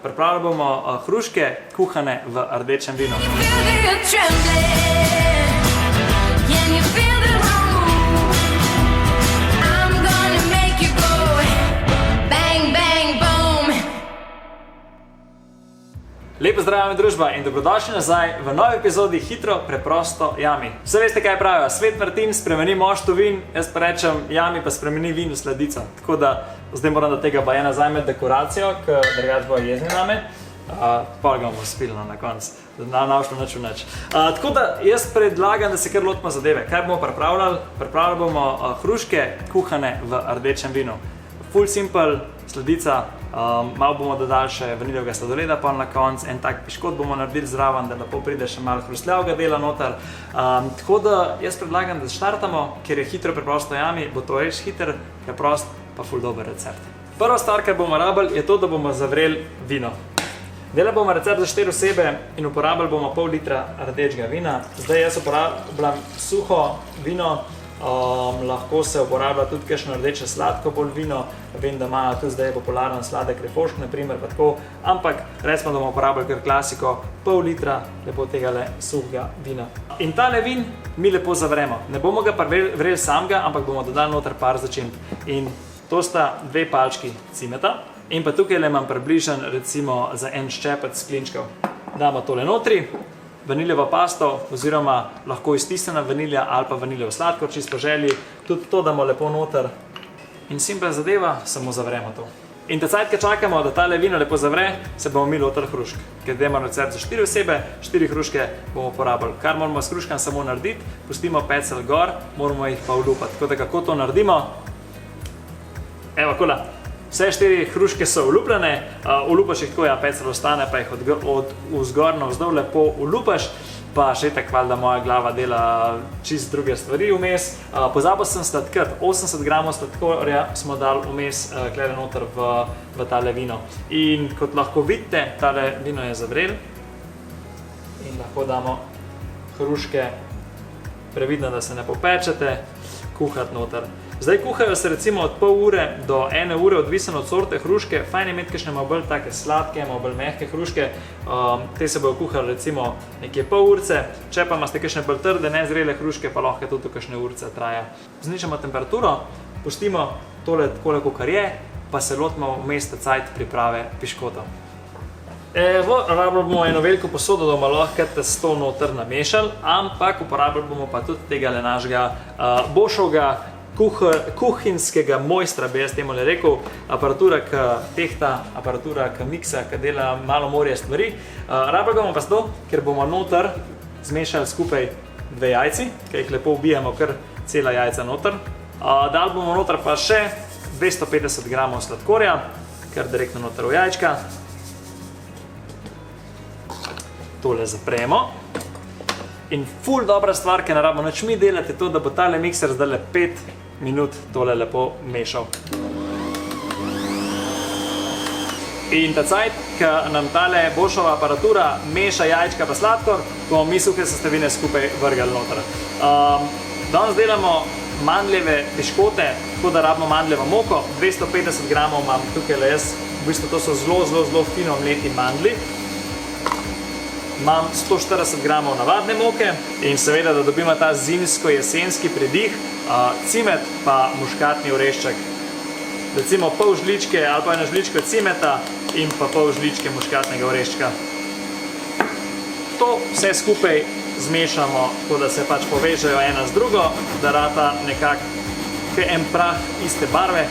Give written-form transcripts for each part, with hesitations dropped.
Pripravili bomo hruške, kuhane v rdečem vinu. Lepo zdrav, družba, in dobrodošli nazaj v novi epizodi Hitro, preprosto Jami. Vse veste, kaj pravijo, svet vrtim, spremeni mošt v vin, jaz pa rečem Jami pa spremeni vin v sladico. Tako da zdaj moram do tega baje nazaj med dekoracijo, ker drugače bojo jezni name. Pol ga bomo spili na konc, naušlo nič v nič. Tako da jaz predlagam, da se kar lotimo zadeve. Kaj bomo pripravljali? Pripravljali bomo hruške, kuhane v rdečem vinu. Full simple, sladica, malo bomo dodali še vaniljevega sladoleda pol na konc, en tak piškot bomo naredili zraven, da lepo pride še malo hrustljavega dela noter. Tako da jaz predlagam, da štartamo, ker je hitro, preprosto Jami, bo to res hiter, preprost, pa ful dober recept. Prva stvar, kar bomo rabili, je to, da bomo zavreli vino. Delali bomo recept za 4 osebe in uporabili bomo pol litra rdečega vina. Zdaj jaz uporabljam suho vino. Lahko se uporablja tudi kakšno rdeče sladko bolj vino, vem, da imajo tudi zdaj popularen sladek refošk, naprimer, pa tako, ampak recimo, da bomo uporabljali kar klasiko, pol litra lepo tegale suhega vina. In tale vin mi lepo zavremo. Ne bomo ga vreli samega, ampak bomo dodali noter par začimb. In to sta 2 palčki cimeta in pa tukaj le imam približen recimo za en ščepec klinčkov. Damo tole notri. Vaniljevo pasto, oziroma lahko iztisnjena vanilja ali pa vaniljev sladkor, čisto po želji. Tudi to damo lepo noter. In simpla zadeva, samo zavremo to. In tacajt, ko čakamo, da tale vino lepo zavre, se bomo mi lotili hrušk. Ker dajmo recept za 4 osebe, 4 hruške bomo uporabili. Kar moramo s hruškami samo narediti, pustimo pecel gor, moramo jih pa olupati. Tako da kako to naredimo? Evo, kola. Vse 4 hruške so olupljene, olupaš jih tako, ja, pecel ostane, pa jih od vzgor navzdol lepo olupaš, pa še tak valjda moja glava dela čist druge stvari vmes. Pozabil sem sladkrt, 80 gramov sladkorja smo dali vmes klede noter v tale vino. In kot lahko vidite, tale vino je zavrel in lahko damo hruške, previdno, da se ne popečete, kuhati noter. Zdaj kuhajo se recimo od pol ure do 1 ure, odvisno od sorte hruške. Fajn je imeti kakšne malo bolj take sladke, malo bolj mehke hruške. Te se bojo kuhali recimo nekje pol urce. Če pa imate kakšne bolj trde, nezrele hruške, pa lahko tudi kakšne urce traja. Znižamo temperaturo, pustimo tole takole, kakor je, pa se lotimo vmes tacajt priprave piškotov. Evo, rabili bomo eno veliko posodo, da bomo lahko testo noter namešali, ampak uporabili bomo pa tudi tega našega Boschovga kuhinjskega mojstra, bi jaz temu le rekel, aparatura, ki tehta, aparatura, ki miksa, ki dela malo morje stvari. Rabili bomo pa to, ker bomo noter zmešali skupaj 2 jajci, ki jih lepo ubijamo kar cela jajca noter. Dali bomo noter pa še 250 gramov sladkorja, kar direktno noter v jajčka. Tole zapremo. In ful dobra stvar, ki ne rabimo nič mi delati, je to, da bo tale mikser zdaj 5 minut tole lepo mešal. In tacajt, ko nam tale Boschova aparatura meša jajčka pa sladkor, bomo mi suhe sestavine skupaj vrgali noter. Danes delamo mandljeve piškote, tako da rabimo mandljevo moko. 250 gramov imam tukaj le jaz, v bistvu to so zelo fino mleti mandli. Imam 140 gramov navadne moke in seveda, da dobimo ta zimsko-jesenski pridih, cimet pa muškatni orešček. Recimo pol žličke ali pa 1 žlička cimeta in pa pol žličke muškatnega oreščka. To vse skupaj zmešamo, tako da se pač povežejo ena z drugo, da rata nekako en prah iste barve.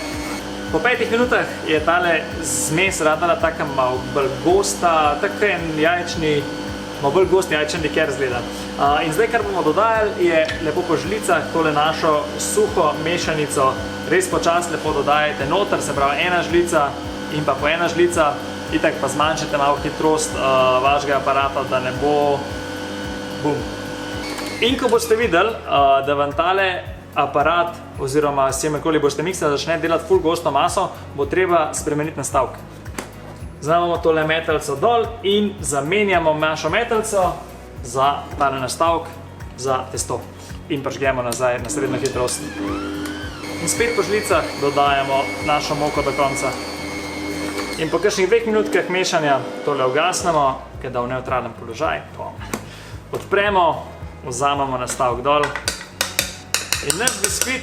Po 5 minutah je tale zmes ratala taka malo bolj gosta, tako en jajčni, malo bolj gost jajčen liker zgleda. In zdaj, kar bomo dodajali, je lepo po žlicah tole našo suho mešanico. Res počas lepo dodajajte noter, se pravi 1 žlica in pa po 1 žlica. Itak pa zmanjšajte malo hitrost vašega aparata, da ne bo bum. In ko boste videli, da vam tale aparat oziroma s čemkoli boste miksali začne delati ful gosto maso, bo treba spremeniti nastavek. Vzamemo tole metelco dol in zamenjamo našo metelco za tale nastavek za testo. In prižgemo nazaj na srednjo hitrost. In spet po žlicah dodajamo našo moko do konca. In po kakšnih 2 minutkah mešanja tole ugasnemo, ki je dal v nevtralen položaj. Odpremo, vzamemo nastavek dol in naš biskvit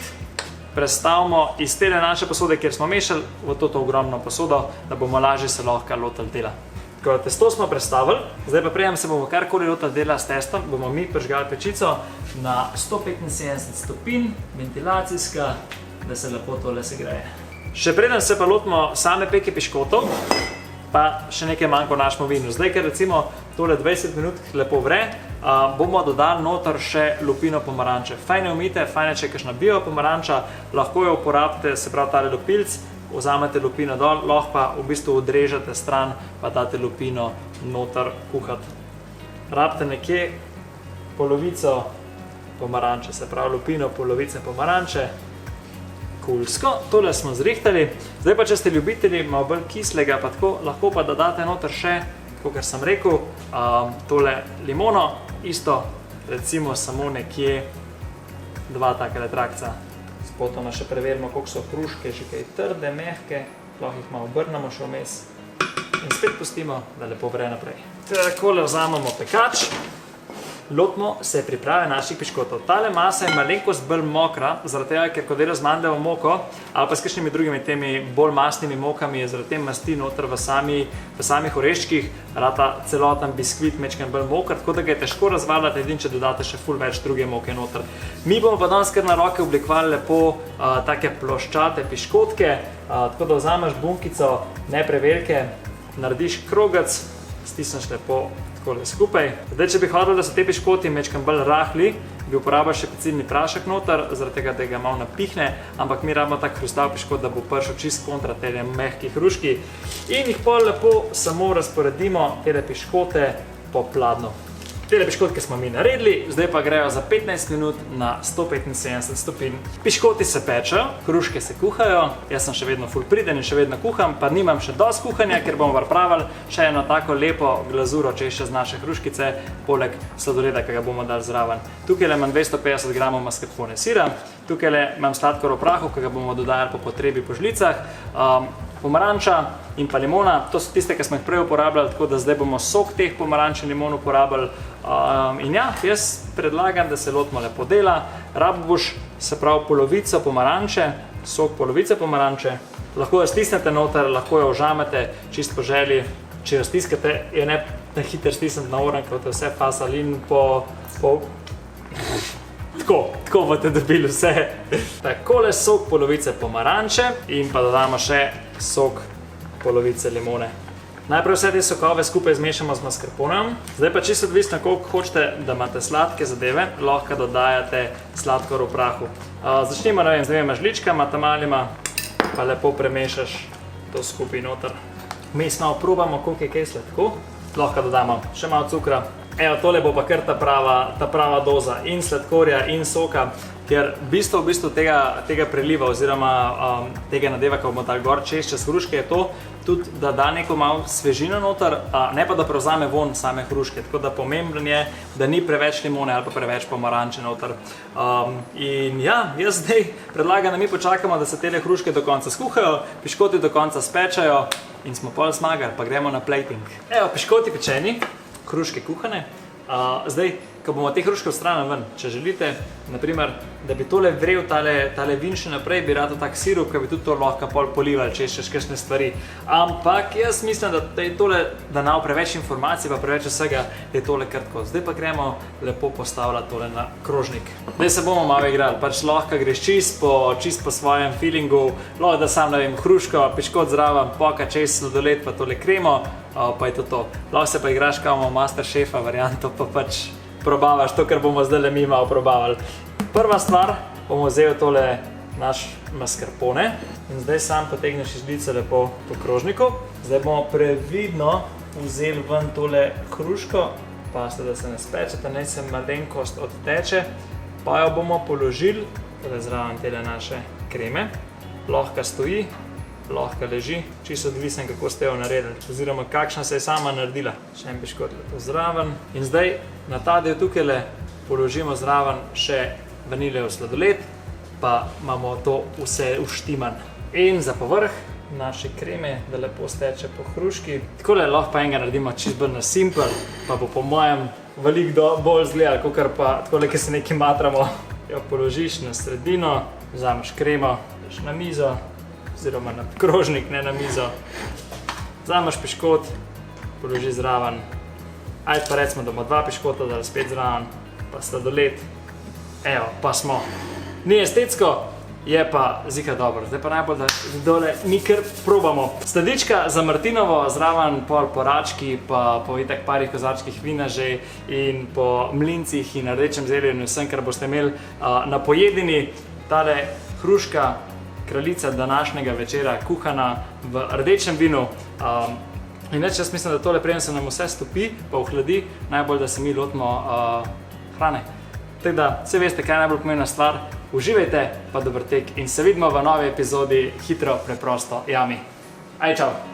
prestavimo iz tele naše posode, kjer smo mešali, v to ogromno posodo, da bomo lažje se lahko lotili dela. Tako, testo smo prestavili, zdaj pa preden se bomo karkoli lotili dela s testom, bomo mi prižgali pečico na 175 stopinj, ventilacijska, da se lepo tole segreje. Še preden se pa lotimo same peke piškotov, pa še nekaj manjka v našem vinu. Zdaj, ker recimo tole 20 minut lepo vre, bomo dodali noter še lupino pomaranče. Fajn ne umite, fajn je, če je kakšna bio pomaranča, lahko jo uporabite, se pravi tale lupilc, vzamete lupino dol, lahko pa v bistvu odrežete stran, pa date lupino noter kuhati. Rabite nekje polovico pomaranče, se pravi lupino polovice pomaranče. Kulsko, tole smo zrihtali. Zdaj pa, če ste ljubitelji malo bolj kislega, pa tako, lahko pa dodate noter še, kot sem rekel, tole limono, isto recimo samo nekje 2 takele trakca. Spotoma še preverimo, koliko so hruške, že kaj trde, mehke, lahko jih malo obrnemo še vmes in spet pustimo, da lepo vre naprej. Takole vzamemo pekač, lotimo se priprave naših piškotov. Tale masa je malenkost bolj mokra, zaradi tega, ker ko dela z mandelovo moko ali pa s kakšnimi drugimi temi bolj mastnimi mokami, je zaradi tem masti noter v samih oreščkih rata celoten biskvit mečken bolj mokr, tako da ga je težko razvaljati, edin, če dodate še ful več druge moke noter. Mi bomo pa danes kar na roke oblikovali lepo take ploščate piškotke, tako da vzameš bunkico, ne prevelike, narediš krogec, stisneš lepo takole skupaj. Zdaj, če bi hodili, da so te piškoti mečkam bolj rahli, bi uporabili še pecilni prašek noter, zaradi tega, da ga malo napihne, ampak mi rabimo tak hrustav piškot, da bo prišel čist kontra tele mehki hruški. In jih pol lepo samo razporedimo tele piškote po pladnju. Tele piškotke smo mi naredili, zdaj pa grejo za 15 minut na 175 stopinj. Piškoti se pečejo, hruške se kuhajo, jaz sem še vedno ful priden in še vedno kuham, pa nimam še dosti kuhanja, ker bomo pripravili še eno tako lepo glazuro češče z naše hruškice, poleg sladoleda, ki ga bomo dali zraven. Tukaj imam 250 gramov mascarpone sira, tukaj imam sladkor v prahu, ki ga bomo dodajali po potrebi po žlicah, pomaranča in pa limona, to so tiste, ki smo jih prej uporabljali, tako da zdaj bomo sok teh pomaranč in limon uporabljali. In ja, jaz predlagam, da se lotimo lepo dela. Rabil boš, se pravi, polovico pomaranče, sok polovice pomaranče, lahko jo stisnete noter, lahko jo ožamete, čist po želji. Če jo stiskate, je ne hiter stisniti na oren, ker boste vse fasali in Tako boste dobili vse. Takole sok polovice pomaranče in pa dodamo še sok polovice limone. Najprej vse te sokove skupaj zmešamo z mascarponem. Zdaj pa čisto odvisno, koliko hočete, da imate sladke zadeve, lahko dodajate sladkor v prahu. Začnimo, ne vem, z 2 žličkama, tamalima, pa lepo premešaš to skupaj noter. Vmes malo probamo, koliko je kaj sladko. Lahko dodamo še malo cukra. Evo, tole bo pa kar ta prava doza in sladkorja in soka, ker bistvo tega preliva oziroma tega nadeva, ko bomo dali gor čez hruške, je to tudi, da da neko malo svežino noter, ne pa da prevzame von same hruške. Tako da pomembno je, da ni preveč limone ali pa preveč pomaranče noter. In ja, jaz zdaj predlagam, da mi počakamo, da se tele hruške do konca skuhajo, piškoti do konca spečajo in smo pol zmagali, pa gremo na plating. Evo, piškoti pečeni. Hruške kuhane. Zdaj, ko bomo te hruške odstranili ven, če želite, naprimer, da bi tole vrel tale vin še naprej, bi rado tak sirup, ki bi tudi to lahko pol polivali, če še kakšne stvari. Ampak jaz mislim, da je tole, da nam preveč informacij, pa preveč vsega, da je tole kratko. Zdaj pa gremo lepo postavljati tole na krožnik. Zdaj se bomo malo igrali, pač lahko greš čist po svojem feelingu, lahko da sam, ne vem, hruško, piškot zraven, poka čez sladoled, pa tole kremo, pa je to. Lahko se pa igraš kao Masterchefa varianto, pa pač probavaš to, kar bomo zdaj mi malo probavali. Prva stvar, bomo vzeli tole naš mascarpone in zdaj sam potegneš iz žlice lepo po krožniku. Zdaj bomo previdno vzeli ven tole hruško, pazite, da se ne spečete, naj se malenkost odteče, pa jo bomo položili zraven tele naše kreme. Lahko stoji, lahko leži, čisto odvisen, kako ste jo naredili, oziroma kakšna se je sama naredila. Še en piškot lepo zraven. In zdaj na ta del tukajle položimo zraven še vaniljev sladoled, pa imamo to vse uštiman. In za povrh naše kreme, da lepo steče po hruški. Takole lahko pa enega naredimo čisto bolj na simpel, pa bo po mojem veliko bolj izgledalo, kakor pa takole, ki se nekaj matramo. Jo položiš na sredino, vzameš kremo, daš na mizo, oziroma na krožnik, ne na mizo. Vzameš piškot, položi zraven. Ajde pa recimo, da bomo 2 piškota dali spet zraven, pa sladoled. Evo, pa smo. Ni estetsko, je pa zika dobro. Zdaj pa najbolj, da dole mi kar probamo. Sladička za martinovo, zraven pol po rački, pa po itak parih kozarčkih vina že in po mlincih in rdečem zelju in vsem, kar boste imeli na pojedini. Tale hruška, kraljica današnjega večera, kuhana v rdečem vinu. In več, jaz mislim, da tole preden se nam vse stopi, pa ohladi, najbolj, da se mi lotimo hrane. Tako da, vse veste, kaj je najbolj pomembna stvar. Uživajte, pa dober tek in se vidimo v novi epizodi Hitro, preprosto, Yummy. Ajde, čau!